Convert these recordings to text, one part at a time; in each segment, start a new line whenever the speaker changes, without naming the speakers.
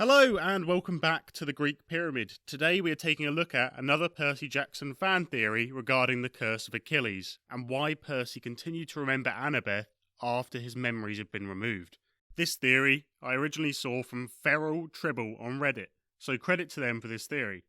Hello and welcome back to the Greek Pyramid. Today we are taking a look at another Percy Jackson fan theory regarding the Curse of Achilles and why Percy continued to remember Annabeth after his memories had been removed. This theory I originally saw from Feral Tribble on Reddit, so credit to them for this theory.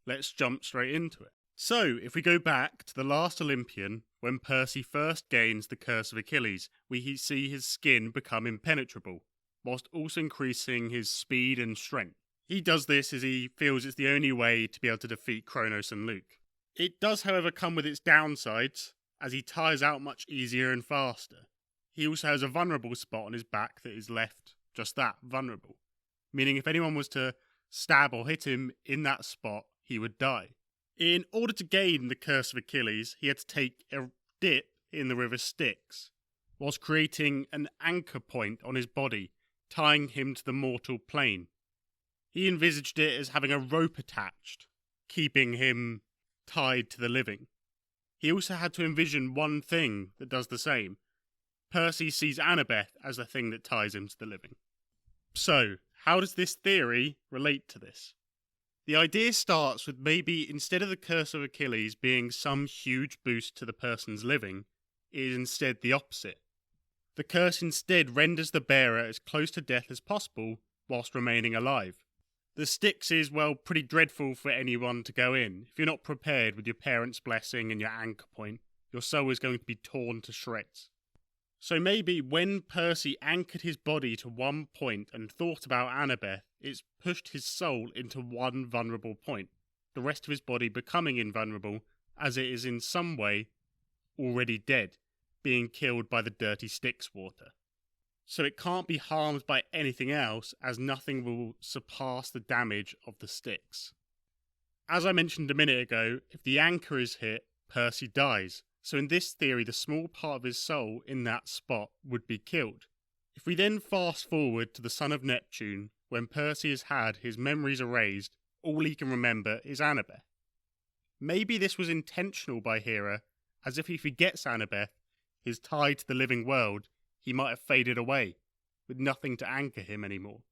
Let's jump straight into it. So, if we go back to the last Olympian, when Percy first gains the Curse of Achilles, we see his skin become impenetrable, whilst also increasing his speed and strength. He does this as he feels it's the only way to be able to defeat Kronos and Luke. It does, however, come with its downsides, as he tires out much easier and faster. He also has a vulnerable spot on his back that is left just that, vulnerable, meaning if anyone was to stab or hit him in that spot, he would die. In order to gain the Curse of Achilles, he had to take a dip in the river Styx, whilst creating an anchor point on his body, tying him to the mortal plane. He envisaged it as having a rope attached, keeping him tied to the living. He also had to envision one thing that does the same. Percy sees Annabeth as the thing that ties him to the living. So, how does this theory relate to this? The idea starts with maybe instead of the Curse of Achilles being some huge boost to the person's living, it is instead the opposite. The curse instead renders the bearer as close to death as possible whilst remaining alive. The Styx is, well, pretty dreadful for anyone to go in. If you're not prepared with your parents' blessing and your anchor point, your soul is going to be torn to shreds. So maybe when Percy anchored his body to one point and thought about Annabeth, it's pushed his soul into one vulnerable point, the rest of his body becoming invulnerable as it is in some way already dead, being killed by the dirty Styx water. So it can't be harmed by anything else, as nothing will surpass the damage of the Styx. As I mentioned a minute ago, if the anchor is hit, Percy dies. So in this theory, the small part of his soul in that spot would be killed. If we then fast forward to the son of Neptune, when Percy has had his memories erased, all he can remember is Annabeth. Maybe this was intentional by Hera, as if he forgets Annabeth, his tie to the living world, he might have faded away, with nothing to anchor him anymore.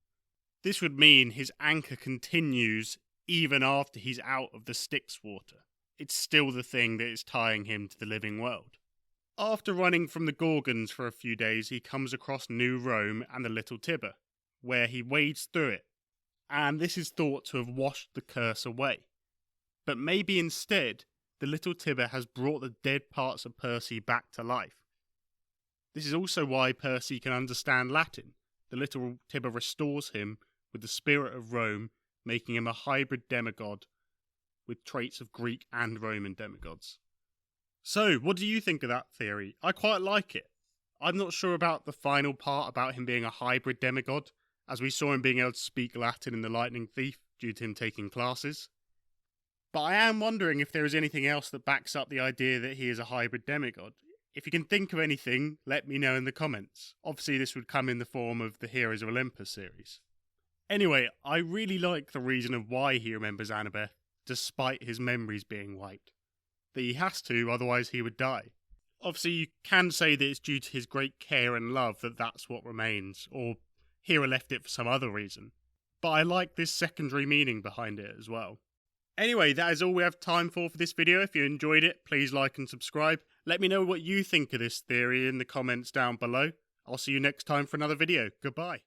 This would mean his anchor continues even after he's out of the Styx water. It's still the thing that is tying him to the living world. After running from the Gorgons for a few days, he comes across New Rome and the Little Tiber, where he wades through it, and this is thought to have washed the curse away. But maybe instead, the Little Tiber has brought the dead parts of Percy back to life. This is also why Percy can understand Latin. The Little Tiber restores him with the spirit of Rome, making him a hybrid demigod with traits of Greek and Roman demigods. So, what do you think of that theory? I quite like it. I'm not sure about the final part about him being a hybrid demigod, as we saw him being able to speak Latin in The Lightning Thief due to him taking classes. But I am wondering if there is anything else that backs up the idea that he is a hybrid demigod. If you can think of anything, let me know in the comments. Obviously this would come in the form of the Heroes of Olympus series. Anyway, I really like the reason of why he remembers Annabeth, despite his memories being wiped. That he has to, otherwise he would die. Obviously you can say that it's due to his great care and love that that's what remains, or Hera left it for some other reason. But I like this secondary meaning behind it as well. Anyway, that is all we have time for this video. If you enjoyed it, please like and subscribe. Let me know what you think of this theory in the comments down below. I'll see you next time for another video. Goodbye.